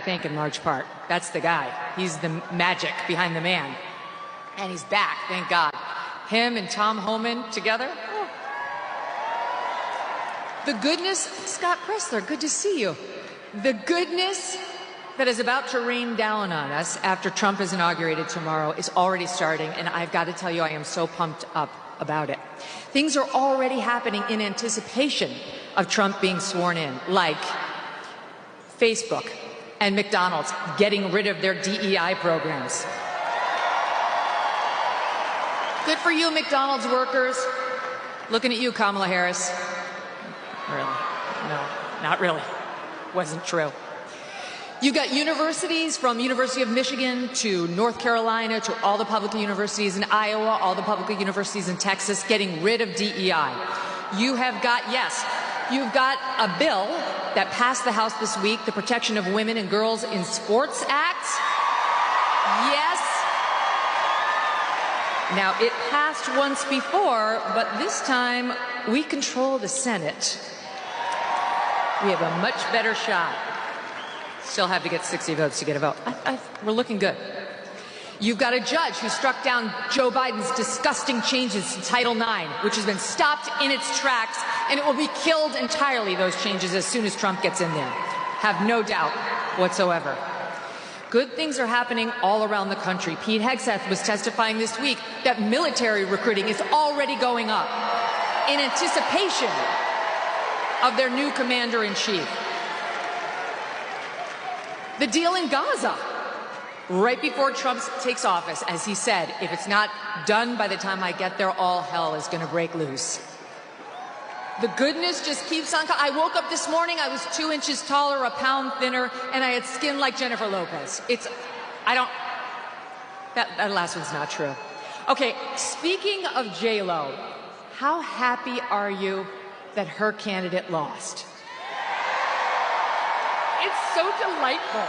think in large part. That's the guy. He's the magic behind the man. And he's back, thank God. Him and Tom Homan together. Oh. The goodness, Scott Pressler, good to see you. The goodness that is about to rain down on us after Trump is inaugurated tomorrow is already starting, and I've got to tell you, I am so pumped up about it. Things are already happening in anticipation of Trump being sworn in, like Facebook and McDonald's getting rid of their DEI programs. Good for you, McDonald's workers. Looking at you, Kamala Harris. Really? No, not really. Wasn't true. You've got universities from University of Michigan to North Carolina to all the public universities in Iowa, all the public universities in Texas getting rid of DEI. You have got, yes, you've got a bill that passed the House this week, the Protection of Women and Girls in Sports Act. Yes. Now, it passed once before, but this time we control the Senate. We have a much better shot. Still have to get 60 votes to get a vote. We're looking good. You've got a judge who struck down Joe Biden's disgusting changes to Title IX, which has been stopped in its tracks, and it will be killed entirely, those changes, as soon as Trump gets in there. Have no doubt whatsoever. Good things are happening all around the country. Pete Hegseth was testifying this week that military recruiting is already going up in anticipation of their new commander-in-chief. The deal in Gaza, right before Trump takes office, as he said, if it's not done by the time I get there, all hell is going to break loose. The goodness just keeps on. I woke up this morning, I was 2 inches taller, a pound thinner, and I had skin like Jennifer Lopez. That last one's not true. Okay, speaking of J-Lo, how happy are you that her candidate lost? It's so delightful.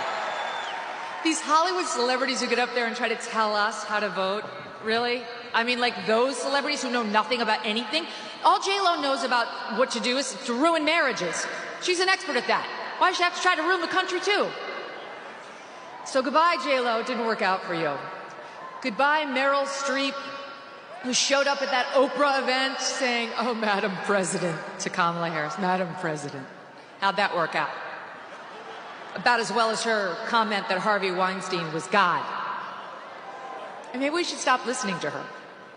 These Hollywood celebrities who get up there and try to tell us how to vote, really? I mean, like those celebrities who know nothing about anything. All J-Lo knows about what to do is to ruin marriages. She's an expert at that. Why does she have to try to ruin the country too? So goodbye, J-Lo. It didn't work out for you. Goodbye, Meryl Streep, who showed up at that Oprah event saying, "Oh, Madam President," to Kamala Harris. Madam President. How'd that work out? About as well as her comment that Harvey Weinstein was God. And maybe we should stop listening to her.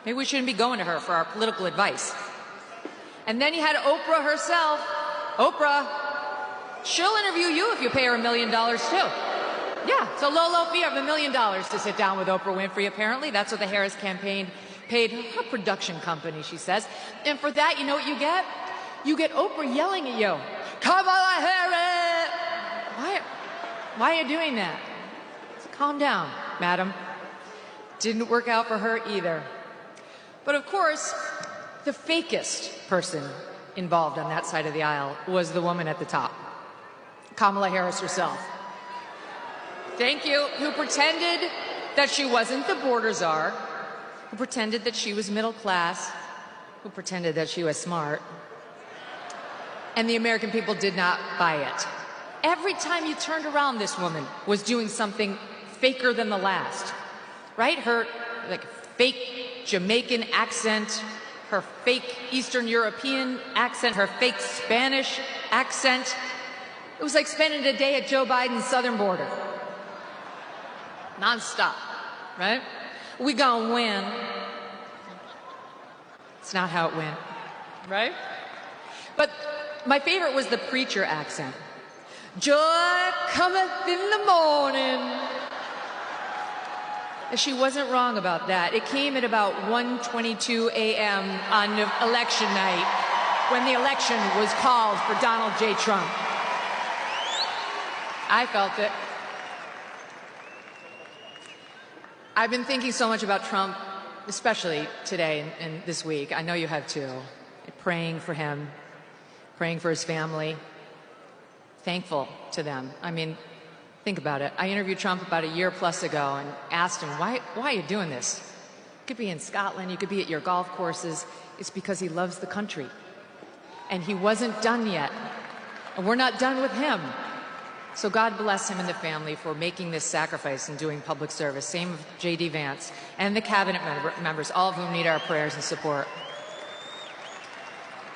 Maybe we shouldn't be going to her for our political advice. And then you had Oprah herself. Oprah, she'll interview you if you pay her $1 million too. Yeah, it's a low fee of $1 million to sit down with Oprah Winfrey, apparently. That's what the Harris campaign paid her production company, she says. And for that, you know what you get? You get Oprah yelling at you. Kamala Harris! Why are you doing that? Calm down, madam. Didn't work out for her either. But of course, the fakest person involved on that side of the aisle was the woman at the top, Kamala Harris herself. Thank you. Who pretended that she wasn't the border czar, who pretended that she was middle class, who pretended that she was smart. And the American people did not buy it. Every time you turned around, this woman was doing something faker than the last, right? Her fake Jamaican accent, her fake Eastern European accent, her fake Spanish accent. It was like spending a day at Joe Biden's southern border. Nonstop, right? We gonna win. It's not how it went, right? But my favorite was the preacher accent. Joy cometh in the morning. She wasn't wrong about that. It came at about 1:22 a.m. on election night when the election was called for Donald J. Trump. I felt it. I've been thinking so much about Trump, especially today and this week. I know you have too. Praying for him, praying for his family. Thankful to them. I mean, think about it. I interviewed Trump about a year plus ago and asked him, why are you doing this? You could be in Scotland, you could be at your golf courses. It's because he loves the country. And he wasn't done yet. And we're not done with him. So God bless him and the family for making this sacrifice and doing public service. Same with J.D. Vance and the cabinet members, all of whom need our prayers and support.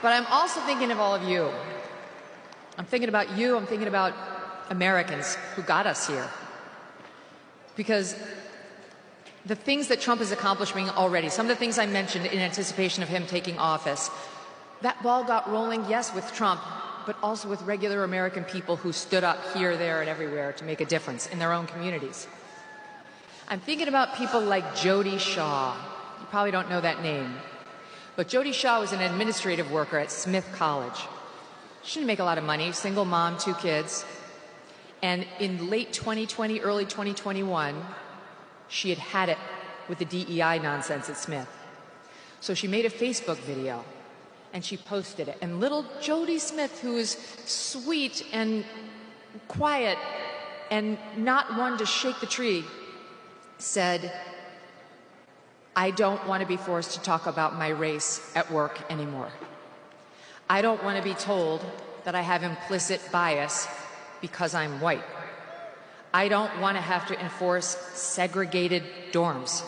But I'm also thinking of all of you. I'm thinking about you. I'm thinking about Americans who got us here. Because the things that Trump is accomplishing already, some of the things I mentioned in anticipation of him taking office, that ball got rolling, yes, with Trump, but also with regular American people who stood up here, there, and everywhere to make a difference in their own communities. I'm thinking about people like Jody Shaw. You probably don't know that name. But Jody Shaw was an administrative worker at Smith College. She didn't make a lot of money, single mom, 2 kids. And in late 2020, early 2021, she had had it with the DEI nonsense at Smith. So she made a Facebook video and she posted it. And little Jody Smith, who is sweet and quiet and not one to shake the tree, said, "I don't want to be forced to talk about my race at work anymore. I don't want to be told that I have implicit bias because I'm white. I don't want to have to enforce segregated dorms.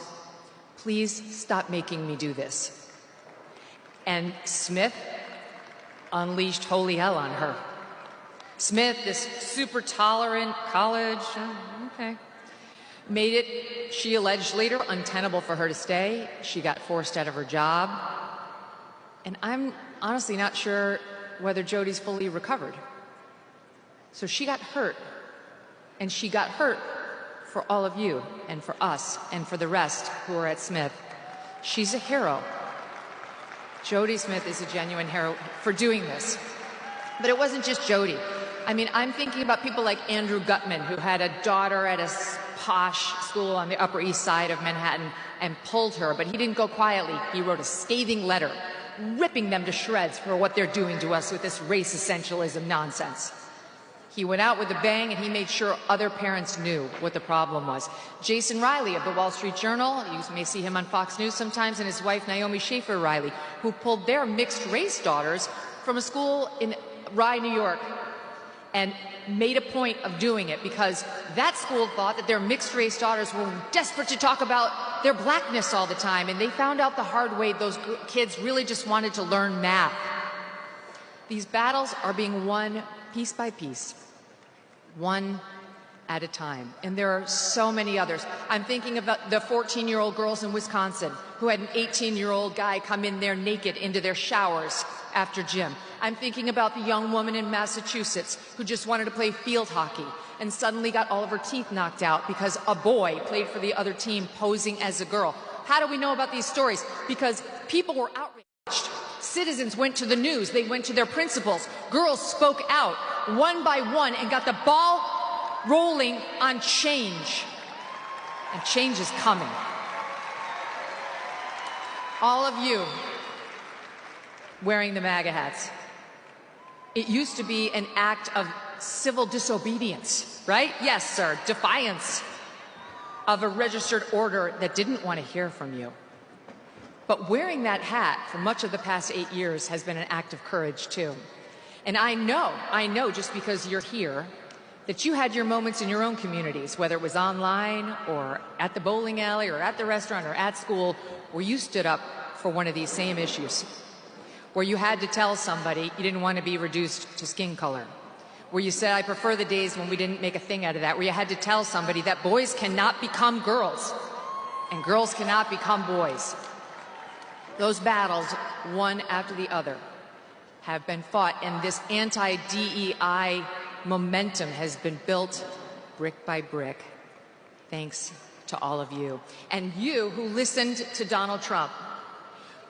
Please stop making me do this." And Smith unleashed holy hell on her. Smith, this super tolerant college, okay, made it, she alleged later, untenable for her to stay. She got forced out of her job. And I'm honestly not sure whether Jody's fully recovered. So she got hurt. And she got hurt for all of you and for us and for the rest who are at Smith. She's a hero. Jody Smith is a genuine hero for doing this. But it wasn't just Jody. I mean, I'm thinking about people like Andrew Gutman, who had a daughter at a posh school on the Upper East Side of Manhattan and pulled her, but he didn't go quietly. He wrote a scathing letter, ripping them to shreds for what they're doing to us with this race essentialism nonsense. He went out with a bang, and he made sure other parents knew what the problem was. Jason Riley of the Wall Street Journal, you may see him on Fox News sometimes, and his wife Naomi Schaefer Riley, who pulled their mixed-race daughters from a school in Rye, New York, and made a point of doing it because that school thought that their mixed-race daughters were desperate to talk about their blackness all the time, and they found out the hard way those kids really just wanted to learn math. These battles are being won piece by piece, one at a time. And there are so many others. I'm thinking about the 14-year-old girls in Wisconsin who had an 18-year-old guy come in there naked into their showers after gym. I'm thinking about the young woman in Massachusetts who just wanted to play field hockey and suddenly got all of her teeth knocked out because a boy played for the other team posing as a girl. How do we know about these stories? Because people were outraged. Citizens went to the news. They went to their principals. Girls spoke out one by one and got the ball rolling on change. And change is coming. All of you wearing the MAGA hats. It used to be an act of civil disobedience, right? Yes, sir, defiance of a registered order that didn't want to hear from you. But wearing that hat for much of the past 8 years has been an act of courage, too. And I know just because you're here, that you had your moments in your own communities, whether it was online or at the bowling alley or at the restaurant or at school, where you stood up for one of these same issues, where you had to tell somebody you didn't want to be reduced to skin color, where you said, I prefer the days when we didn't make a thing out of that, where you had to tell somebody that boys cannot become girls and girls cannot become boys. Those battles, one after the other, have been fought, and this anti-DEI momentum has been built brick by brick, thanks to all of you. And you who listened to Donald Trump,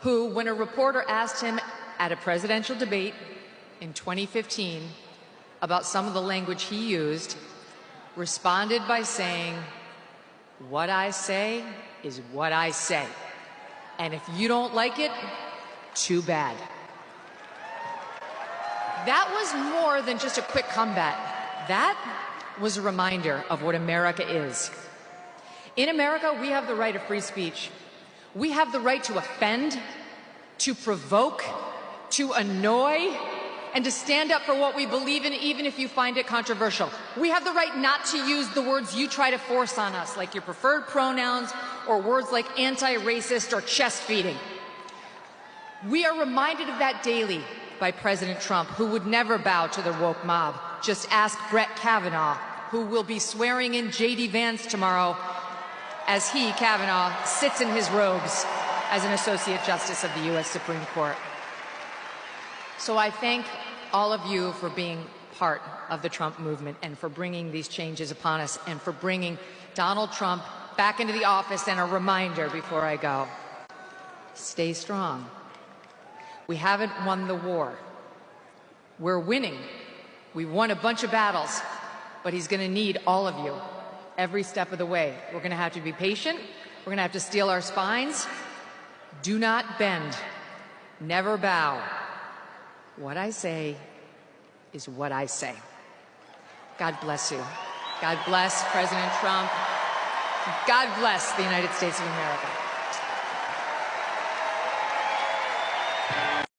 who, when a reporter asked him at a presidential debate in 2015 about some of the language he used, responded by saying, "What I say is what I say. And if you don't like it, too bad." That was more than just a quick comeback. That was a reminder of what America is. In America, we have the right of free speech. We have the right to offend, to provoke, to annoy, and to stand up for what we believe in, even if you find it controversial. We have the right not to use the words you try to force on us, like your preferred pronouns or words like anti-racist or chest feeding. We are reminded of that daily by President Trump, who would never bow to the woke mob. Just ask Brett Kavanaugh, who will be swearing in J.D. Vance tomorrow as he, Kavanaugh, sits in his robes as an Associate Justice of the U.S. Supreme Court. So I thank all of you for being part of the Trump movement and for bringing these changes upon us and for bringing Donald Trump back into the office. And a reminder before I go, stay strong. We haven't won the war. We're winning. We've won a bunch of battles, but he's going to need all of you every step of the way. We're going to have to be patient. We're going to have to steel our spines. Do not bend. Never bow. What I say is what I say. God bless you. God bless President Trump. God bless the United States of America.